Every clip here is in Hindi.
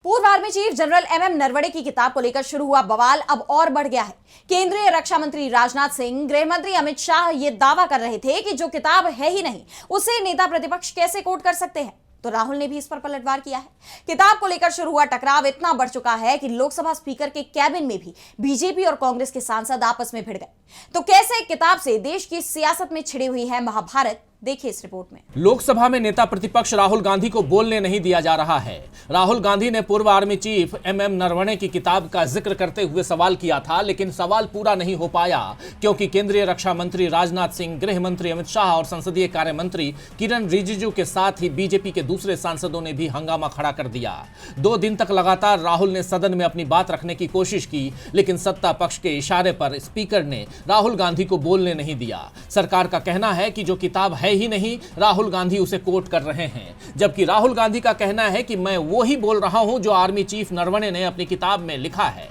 पूर्व army chief general MM Naravane की किताब को लेकर शुरू हुआ बवाल अब और बढ़ गया है। केंद्रीय रक्षा मंत्री राजनाथ सिंह, गृह मंत्री अमित शाह ये दावा कर रहे थे कि जो किताब है ही नहीं उसे नेता प्रतिपक्ष कैसे कोट कर सकते हैं, तो राहुल ने भी इस पर पलटवार किया है। किताब को लेकर शुरू हुआ टकराव इतना बढ़ चुका है कि लोकसभा स्पीकर के कैबिन में भी बीजेपी और कांग्रेस के सांसद आपस में भिड़ गए। तो कैसे किताब से देश की सियासत में छिड़ी हुई है महाभारत, देखिए इस रिपोर्ट में। लोकसभा में नेता प्रतिपक्ष राहुल गांधी को बोलने नहीं दिया जा रहा है। राहुल गांधी ने पूर्व आर्मी चीफ एमएम नरवणे की किताब का जिक्र करते हुए सवाल किया था, लेकिन सवाल पूरा नहीं हो पाया क्योंकि केंद्रीय रक्षा मंत्री राजनाथ सिंह, गृह मंत्री अमित शाह और संसदीय कार्य मंत्री किरण रिजिजू के साथ ही बीजेपी के दूसरे सांसदों ने भी हंगामा खड़ा कर दिया। 2 दिन तक लगातार राहुल ने सदन में अपनी बात रखने की कोशिश की, लेकिन सत्ता पक्ष के इशारे पर स्पीकर ने राहुल गांधी को बोलने नहीं दिया। सरकार का कहना है कि जो किताब है ही नहीं, राहुल गांधी उसे कोट कर रहे हैं, जबकि राहुल गांधी का कहना है कि मैं वो ही बोल रहा हूं जो आर्मी चीफ नरवणे ने अपनी किताब में लिखा है।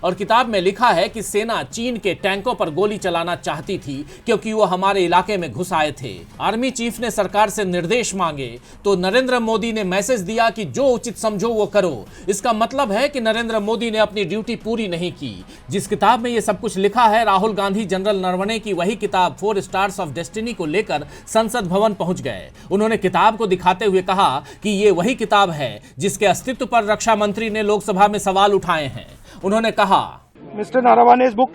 और किताब में लिखा है कि सेना चीन के टैंकों पर गोली चलाना चाहती थी क्योंकि वो हमारे इलाके में घुस आए थे। आर्मी चीफ ने सरकार से निर्देश मांगे तो नरेंद्र मोदी ने मैसेज दिया कि जो उचित समझो वो करो। इसका मतलब है कि नरेंद्र मोदी ने अपनी ड्यूटी पूरी नहीं की। जिस किताब में ये सब कुछ लिखा है, राहुल गांधी जनरल नरवणे की वही किताब 4 स्टार्स ऑफ डेस्टिनी को लेकर संसद भवन पहुंच गए। उन्होंने किताब को दिखाते हुए कहा कि ये वही किताब है जिसके अस्तित्व पर रक्षा मंत्री ने लोकसभा में सवाल उठाए हैं। उन्होंने कहा, मिस्टर नारावाने बुक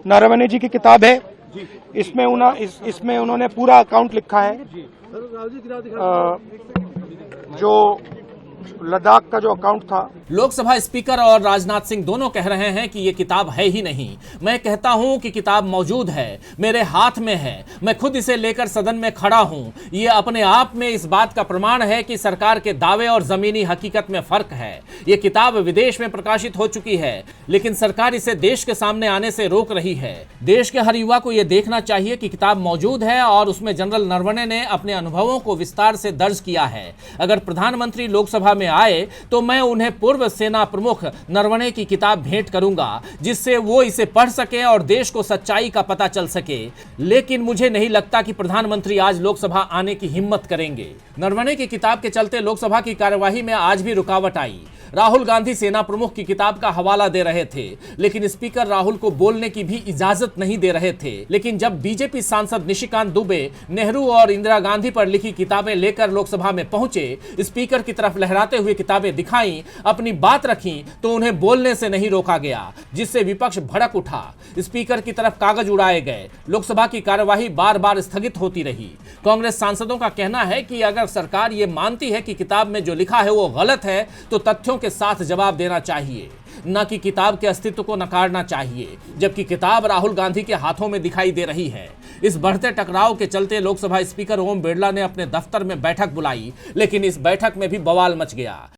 नारावाने जी की किताब है, इसमें उन्होंने पूरा अकाउंट लिखा है। जो लद्दाख का जो अकाउंट था। लोकसभा स्पीकर और राजनाथ सिंह दोनों कह रहे हैं कि ये किताब है ही नहीं। मैं कहता हूं कि किताब मौजूद है, मेरे हाथ में है, मैं खुद इसे लेकर सदन में खड़ा हूं। ये अपने आप में इस बात का प्रमाण है कि सरकार के दावे और जमीनी हकीकत में फर्क है। ये किताब विदेश में प्रकाशित हो चुकी है, लेकिन सरकार इसे देश के सामने आने से रोक रही है। देश के हर युवा को यह देखना चाहिए कि किताब मौजूद है और उसमें जनरल नरवणे ने अपने अनुभवों को विस्तार से दर्ज किया है। अगर प्रधानमंत्री लोकसभा में आए तो मैं उन्हें पूर्व सेना प्रमुख नरवणे की किताब भेंट करूंगा, जिससे वो इसे पढ़ सके और देश को सच्चाई का पता चल सके। लेकिन मुझे नहीं लगता कि प्रधानमंत्री आज लोकसभा आने की हिम्मत करेंगे। नरवणे की किताब के चलते लोकसभा की कार्यवाही में आज भी रुकावट आई। राहुल गांधी सेना प्रमुख की किताब का हवाला दे रहे थे, लेकिन स्पीकर राहुल को बोलने की भी इजाजत नहीं दे रहे थे। लेकिन जब बीजेपी सांसद निशिकांत दुबे नेहरू और इंदिरा गांधी पर लिखी किताबें लेकर लोकसभा में पहुंचे, स्पीकर की तरफ लहराते हुए किताबें दिखाई, अपनी बात रखी, तो उन्हें बोलने से नहीं रोका गया, जिससे विपक्ष भड़क उठा। स्पीकर की तरफ कागज उड़ाए गए। लोकसभा की कार्यवाही बार बार स्थगित होती रही। कांग्रेस सांसदों का कहना है कि अगर सरकार ये मानती है कि किताब में जो लिखा है वो गलत है, तो तथ्यों के साथ जवाब देना चाहिए, न कि किताब के अस्तित्व को नकारना चाहिए। जबकि किताब राहुल गांधी के हाथों में दिखाई दे रही है। इस बढ़ते टकराव के चलते लोकसभा स्पीकर ओम बिरला ने अपने दफ्तर में बैठक बुलाई, लेकिन इस बैठक में भी बवाल मच गया।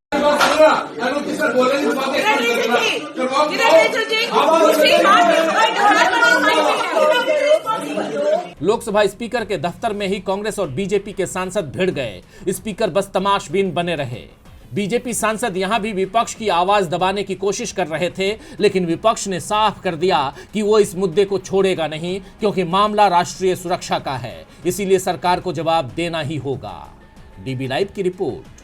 लोकसभा स्पीकर के दफ्तर में ही कांग्रेस और बीजेपी के सांसद भिड़ गए। स्पीकर बस तमाशबीन बने रहे। बीजेपी सांसद यहां भी विपक्ष की आवाज दबाने की कोशिश कर रहे थे, लेकिन विपक्ष ने साफ कर दिया कि वो इस मुद्दे को छोड़ेगा नहीं, क्योंकि मामला राष्ट्रीय सुरक्षा का है। इसीलिए सरकार को जवाब देना ही होगा। डीबी लाइव की रिपोर्ट।